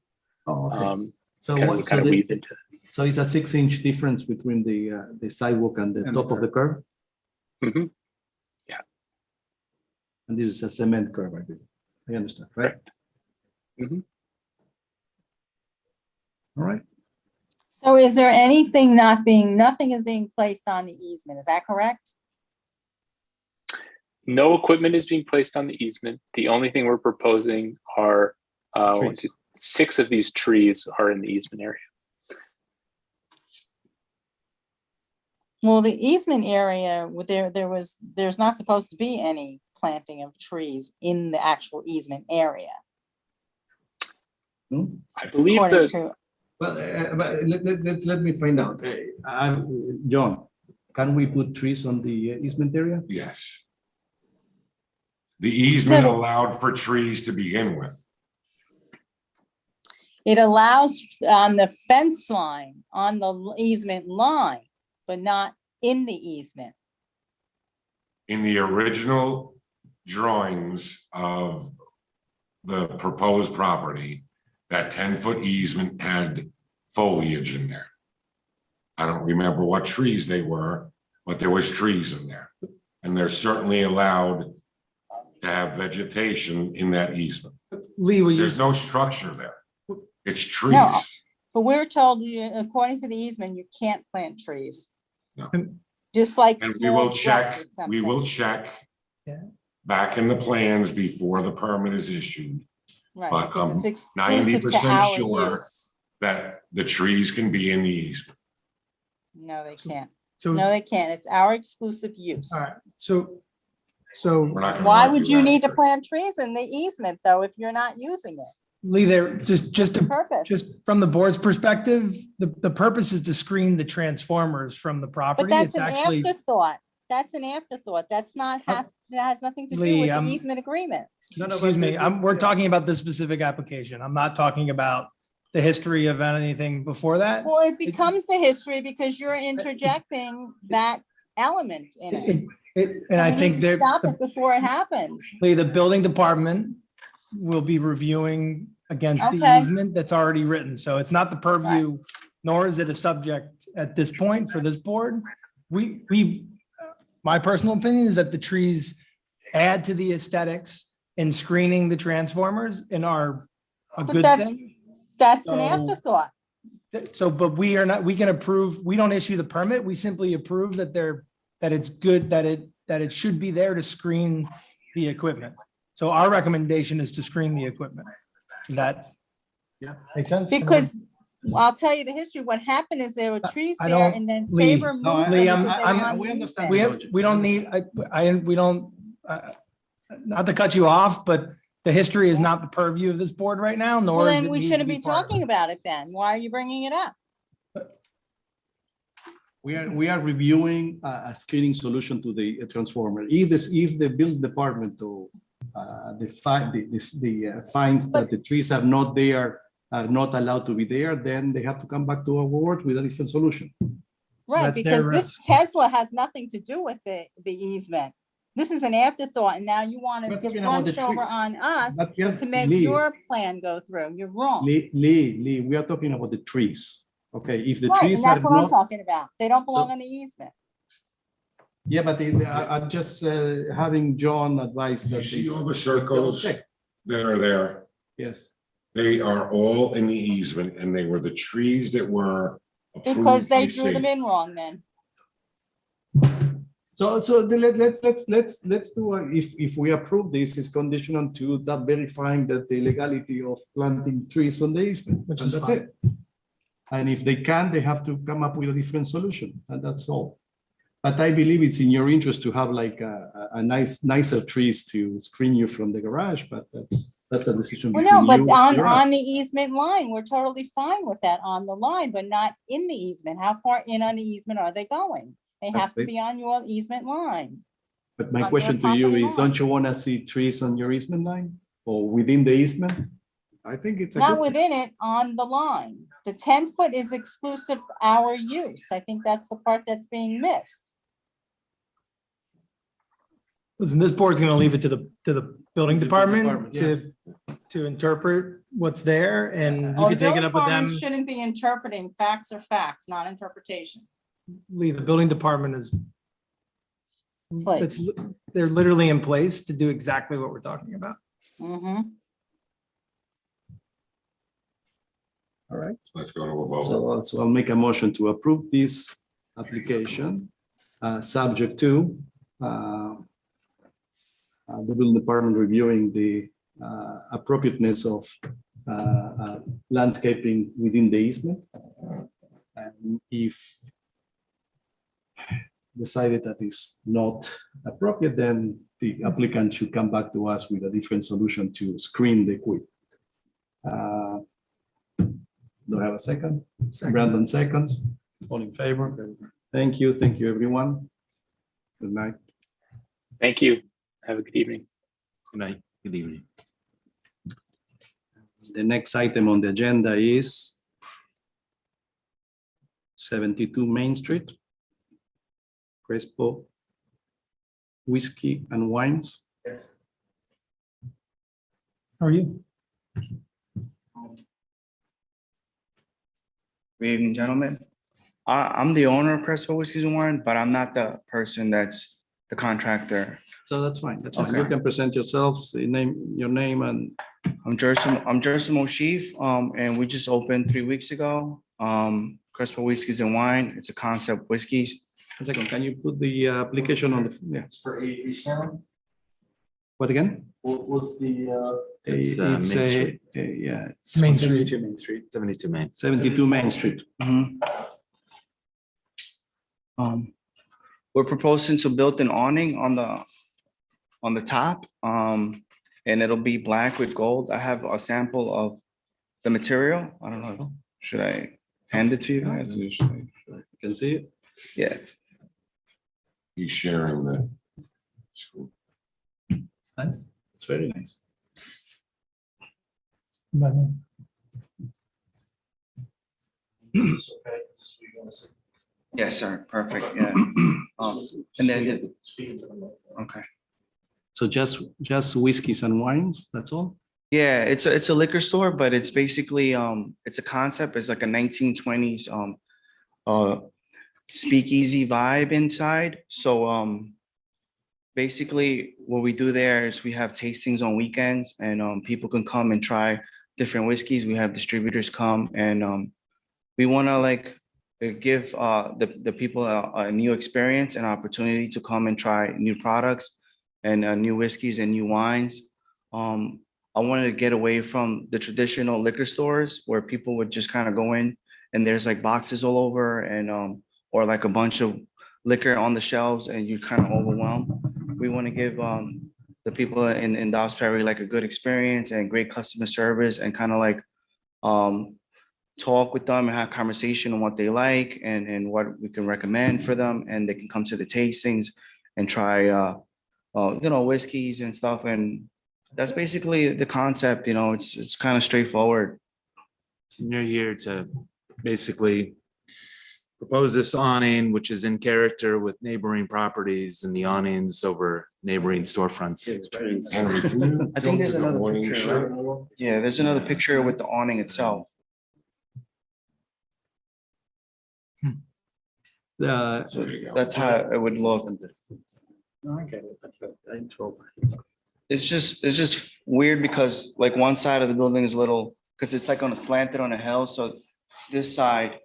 Oh, okay. So Kind what, of, kind of weave into. so it's a 6-inch difference between the sidewalk and the And the top of the curve? Mhm. Yeah. And this is a cement curb, I believe. I understand, right? Mhm. All right. So is there anything nothing is being placed on the easement, is that correct? No equipment is being placed on the easement. The only thing we're proposing are Trees. 6 of these trees are in the easement area. Well, the easement area, there's not supposed to be any planting of trees in the actual easement area. Hmm? I believe According that to, Well, but let me find out. John, can we put trees on the easement area? Yes. The easement No, allowed for trees to begin with. it allows on the fence line, on the easement line, but not in the easement. In the original drawings of the proposed property, that 10-foot easement had foliage in there. I don't remember what trees they were, but there was trees in there. And they're certainly allowed to have vegetation in that easement. Lee, will you, There's no structure there. It's trees. No. But we're told, according to the easement, you can't plant trees. No. Just like. And we will small check, shrubs or we will something. check Yeah. back in the plans before the permit is issued Right, but because I'm it's exclusive to 90% our sure. use. that the trees can be in the easement. No, they can't. so, No, they can't. It's our exclusive use. all right, so We're not gonna Why argue would you that. need to plant trees in the easement though, if you're not using it? Lee, there, just The to, purpose. just from the board's perspective, the purpose is to screen the transformers from the But property. that's It's an actually, afterthought. That's an afterthought. That's not, that has nothing to do Lee, with the easement agreement. excuse me, we're talking about this specific application. I'm not talking about the history of anything before that. Well, it becomes the history because you're interjecting that element in it. And So I we think need to that stop it before it happens. the building department will be reviewing against the Okay. easement that's already written. So it's not the purview, nor is it a subject at this point for this board. My personal opinion is that the trees add to the aesthetics in screening the transformers and are a But good that's- thing. That's an So- afterthought. So, but we are not, we can approve, we don't issue the permit. We simply approve that that it's good, that it should be there to screen the equipment. So our recommendation is to screen the equipment. Does that, yeah, make sense? Because I'll tell you the history. What happened is there were trees I there don't- and then Lee, Sabre moved. No, them Lee, because they were on we the understand. easement. we don't need, we don't, not to cut you off, but the history is not the purview of this board right now, Well, nor is then it we need to shouldn't be part of talking it. about it then. Why are you bringing it up? We are reviewing a screening solution to the transformer. If the build department or finds that the trees are not there, are not allowed to be there, then they have to come back to our board with a different solution. Right, That's their because this Tesla has nothing to do with the easement. This is an afterthought, and now you want We're to talking about the scrunch over tree. on us But we have- to make Lee, your plan go through. You're wrong. Lee, we are talking about the trees. Okay, if the Right, trees and are that's what I'm not, talking about. They don't belong So- on the easement. yeah, but I'm just having John advise You that. see all the it's- circles Okay, that are there? yes. They are all in the easement and they were the trees that were approved Because they to be drew them saved. in wrong then. Let's do, if we approve this, is conditional to that verifying that the legality of planting trees on the easement, Which and is that's fine. it. And if they can, they have to come up with a different solution, and that's all. But I believe it's in your interest to have like a nicer trees to screen you from the garage, but that's a decision Well, between no, but you and the garage. on the easement line, we're totally fine with that on the line, but not in the easement. How far in on the easement are they going? They have to Okay. be on your easement line. But my on question your to you property is, line. don't you want to see trees on your easement line or within the easement? I think it's a Not good thing. within it, on the line. The 10-foot is exclusive our use. I think that's the part that's being missed. Listen, this board's gonna leave it to the building To the department department, to interpret what's there, and you Oh, the can take it building up with them. department shouldn't be interpreting. Facts are facts, not interpretation. Lee, the building department is place. They're literally in place to do exactly what we're talking about. Mhm. All right. Let's go to a vote. So I'll make a motion to approve this application, subject to the building department reviewing the appropriateness of landscaping within the easement. And if decided that is not appropriate, then the applicant should come back to us with a different solution to screen the equipment. Do I have a second? Brandon seconds. All in favor? Thank you. Thank you, everyone. Good night. Thank you. Have a good evening. Good night. Good evening. The next item on the agenda is 72 Main Street, Crespo Whiskey and Wines. How are you? Good evening, gentlemen. I'm the owner of Crespo Whiskies and Wine, but I'm not the person that's the contractor. So that's fine. That's fine. Okay. You can present yourselves, your name and I'm Jerson O'Sheaf, and we just opened 3 weeks ago. Crespo Whiskies and Wine. It's a concept whiskeys. a second. Can you put the application on the, yeah. For AHRB Meeting? What again? What's the, It's, Main It's Street. yeah. it's Main Street. 72 Main. 72 Main Street. Mhm. We're proposing to build an awning on the top, and it'll be black with gold. I have a sample of the material. I don't know. Should I hand it to you guys? You can see it. Yeah. He's sharing the screen. It's nice. It's very nice. Yes, sir. Perfect. Yeah. And then, okay. So just whiskeys and wines, that's all? Yeah, it's a liquor store, but it's basically it's a concept. It's like a 1920s speakeasy vibe inside. So basically what we do there is we have tastings on weekends, and people can come and try different whiskeys. We have distributors come, and we want to like give the people a new experience and opportunity to come and try new products and new whiskeys and new wines. I wanted to get away from the traditional liquor stores where people would just kind of go in and there's like boxes all over and or like a bunch of liquor on the shelves and you kind of overwhelmed. We want to give the people in Dobbs Ferry like a good experience and great customer service and kind of like talk with them and have conversation on what they like and what we can recommend for them, and they can come to the tastings and try whiskeys and stuff. And that's basically the concept. It's kind of straightforward. You're here to basically propose this awning, which is in character with neighboring properties and the awnings over neighboring storefronts. Henry, can you I think go there's to the another awning picture. shot? Yeah, there's another picture with the awning itself. So There you go. That's how it would look. No, I get it. I drove. It's just weird because like one side of the building is little, because it's like on a slanted on a hill. So this side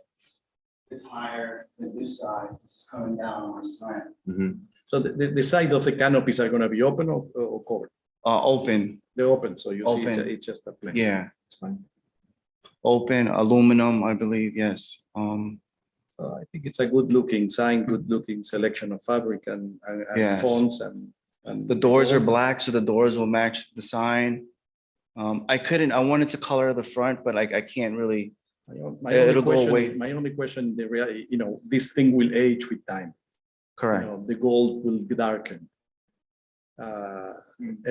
is higher than this side. This is coming down on a slant. Mhm. So the side of the canopies are gonna be open or covered? Open, They're open, so you see Open. it's just a plane. yeah, It's fine. open, aluminum, I believe, yes. So I think it's a good looking sign, good looking selection of fabric and Yes. fonts and. The doors are black, so the doors will match the sign. I wanted to color the front, but I can't really. My It'll only go question, away. my only question, this thing will age with time. Correct. The gold will darken.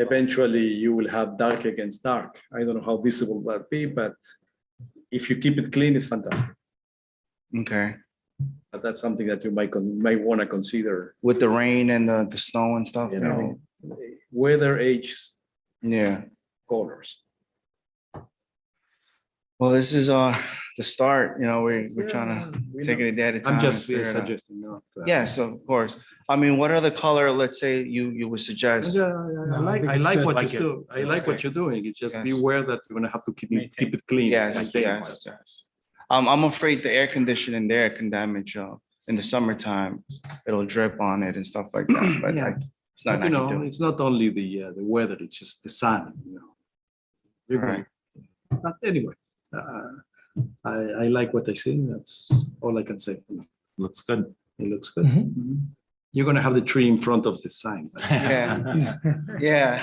Eventually you will have dark against dark. I don't know how visible that be, but if you keep it clean, it's fantastic. Okay. But that's something that you might want to consider, With the rain and the snow and stuff. weather ages Yeah. colors. Well, this is the start. We're trying to take it a day at a time. I'm just and figure it out. suggesting, no, not. Yes, of course. I mean, what other color, let's say you would suggest? Yeah, No, I think I it's like good. what Like you it. do. I like what you're doing. It's just Yes. beware that you're gonna have to keep it clean. Yes, maintenance. yes. I'm afraid the air conditioning there can damage, in the summertime, it'll drip on it and stuff like that, but Yeah. it's not But, you I can know, do. it's not only the weather, it's just the sun, you know. Right. But anyway, I like what I see. That's all I can say. Looks good. It looks good. Mhm. You're gonna have the tree in front of the sign. Yeah. Yeah.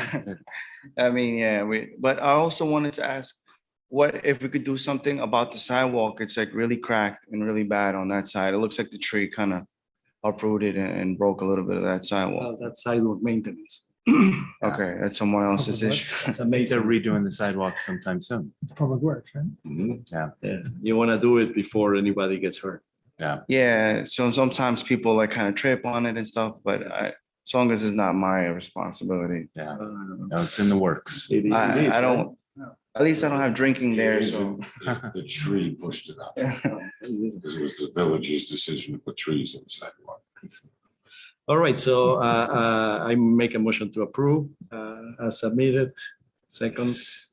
I mean, yeah, but I also wanted to ask, what if we could do something about the sidewalk? It's like really cracked and really bad on that side. It looks like the tree kind of uprooted and broke a little bit of that sidewalk. Well, that's sidewalk maintenance. Okay, that's someone else's issue. That's They're amazing. redoing the sidewalk sometime soon. It's Public Works, right? Yeah. Yeah, you wanna do it before anybody gets hurt. Yeah, so sometimes people like kind of trip on it and stuff, but as long as it's not my responsibility. Yeah. Uh, No, it's in the works. it is, I right? don't, at least I don't have drinking there, so. If the tree pushed it up, because it was the village's decision to put trees on the sidewalk. All right, so I make a motion to approve as submitted. Seconds,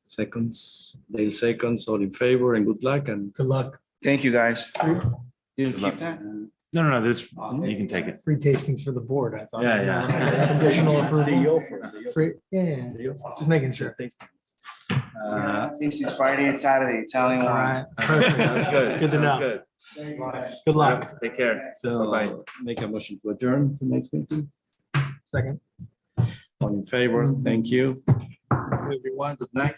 Dale seconds, all in favor and good luck and Good luck. Thank you, guys. You Good luck. keep that? No, this, you can take it. Free tastings for the board, I thought. Yeah, yeah. Conditional approval. Free, yeah, just making sure. This is Friday and Saturday, Italian All wine. right, perfect. Sounds good. Good to Sounds know. good. Good luck. Take care. so Bye-bye. make a motion to adjourn to next meeting. Second. All in favor, thank you. Everyone, good night.